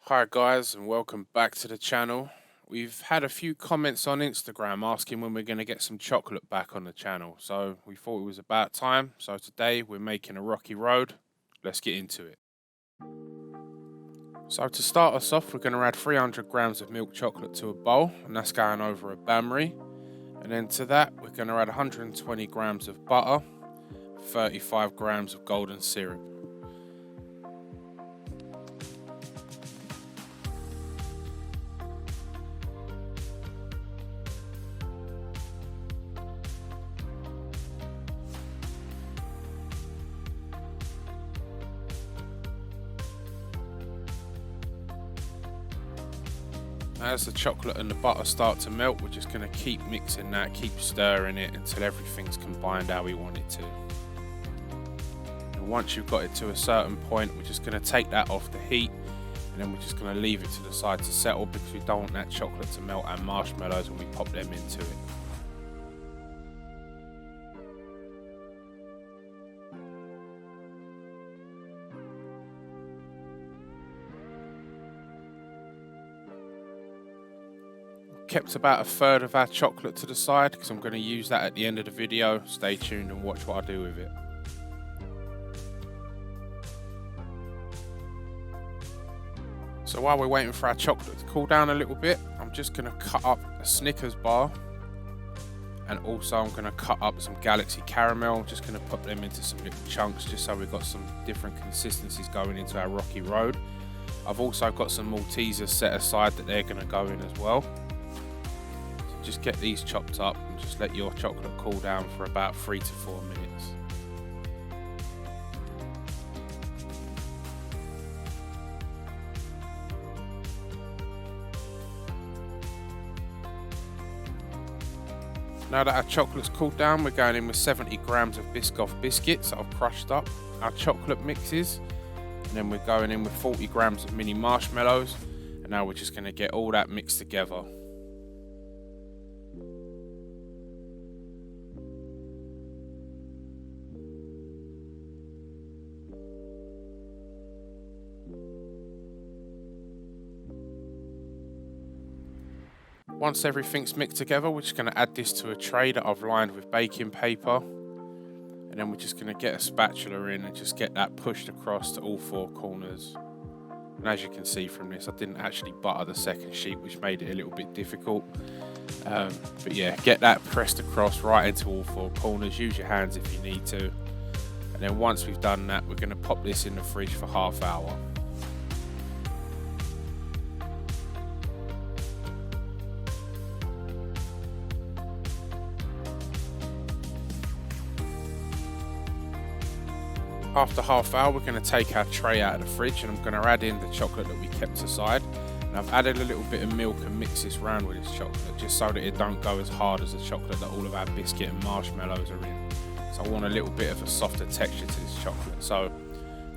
Hi guys and welcome back to the channel. We've had a few comments on Instagram asking when we're going to get some chocolate back on the channel, so we thought it was about time. So today we're making a rocky road. Let's get into it. So to start us off, we're going to add 300 grams of milk chocolate to a bowl, and that's going over a bain-marie. And then to that we're going to add 120 grams of butter, 35 grams of golden syrup. As the chocolate and the butter start to melt, we're just going to keep mixing that, keep stirring it until everything's combined how we want it to. And once you've got it to a certain point, we're just going to take that off the heat, and then we're just going to leave it to the side to settle, because we don't want that chocolate to melt our marshmallows when we pop them into it. Kept about a third of our chocolate to the side because I'm going to use that at the end of the video. Stay tuned and watch what I do with it. So while we're waiting for our chocolate to cool down a little bit, I'm just going to cut up a Snickers bar, and also I'm going to cut up some Galaxy caramel. I'm just going to put them into some little chunks just so we've got some different consistencies going into our rocky road. I've also got some Maltesers set aside that they're going to go in as well. Just get these chopped up and just let your chocolate cool down for about 3 to 4 minutes. Now that our chocolate's cooled down, we're going in with 70 grams of Biscoff biscuits that I've crushed up, our chocolate mixes, and then we're going in with 40 grams of mini marshmallows, and now we're just going to get all that mixed together. Once everything's mixed together, we're just going to add this to a tray that I've lined with baking paper, and then we're just going to get a spatula in and just get that pushed across to all 4 corners. And as you can see from this, I didn't actually butter the second sheet, which made it a little bit difficult. But yeah, get that pressed across right into all 4 corners. Use your hands if you need to. And then once we've done that, we're going to pop this in the fridge for half hour. After half hour, we're going to take our tray out of the fridge, and I'm going to add in the chocolate that we kept aside. And I've added a little bit of milk and mixed this round with this chocolate, just so that it don't go as hard as the chocolate that all of our biscuit and marshmallows are in. So I want a little bit of a softer texture to this chocolate. So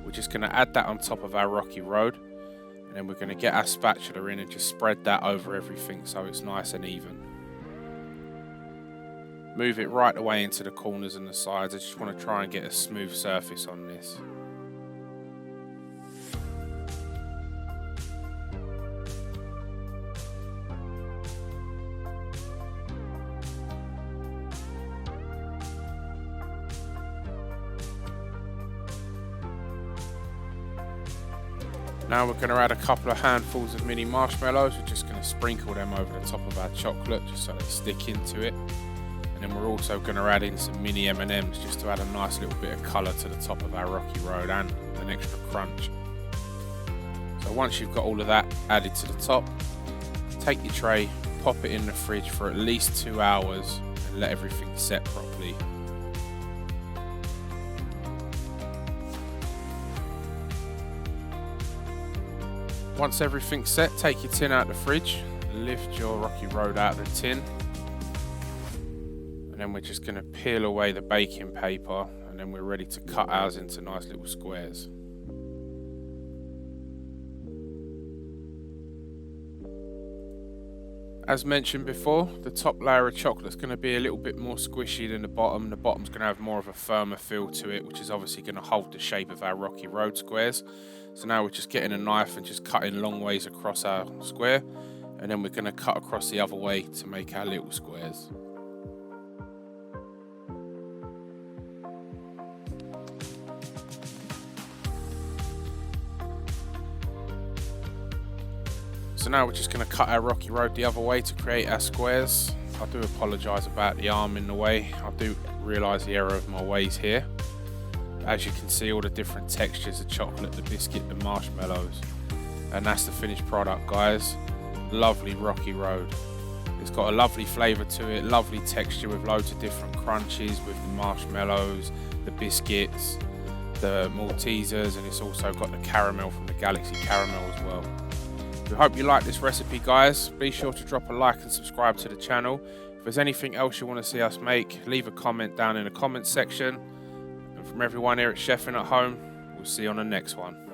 we're just going to add that on top of our rocky road, and then we're going to get our spatula in and just spread that over everything so it's nice and even. Move it right away into the corners and the sides. I just want to try and get a smooth surface on this. Now we're going to add a couple of handfuls of mini marshmallows. We're just going to sprinkle them over the top of our chocolate just so they stick into it. And then we're also going to add in some mini M&Ms just to add a nice little bit of colour to the top of our rocky road and an extra crunch. So once you've got all of that added to the top, take your tray, pop it in the fridge for at least 2 hours and let everything set properly. Once everything's set, take your tin out of the fridge, lift your rocky road out of the tin. And then we're just going to peel away the baking paper, and then we're ready to cut ours into nice little squares. As mentioned before, the top layer of chocolate is going to be a little bit more squishy than the bottom. The bottom's going to have more of a firmer feel to it, which is obviously going to hold the shape of our rocky road squares. So now we're just getting a knife and just cutting long ways across our square, and then we're going to cut across the other way to make our little squares. So now we're just going to cut our rocky road the other way to create our squares. I do apologise about the arm in the way. I do realise the error of my ways here. As you can see, all the different textures, the chocolate, the biscuit, the marshmallows. And that's the finished product, guys. Lovely rocky road. It's got a lovely flavour to it, lovely texture with loads of different crunches with the marshmallows, the biscuits, the Maltesers, and it's also got the caramel from the Galaxy Caramel as well. We hope you like this recipe, guys. Be sure to drop a like and subscribe to the channel. If there's anything else you want to see us make, leave a comment down in the comments section. And from everyone here at Chefing at Home, we'll see you on the next one.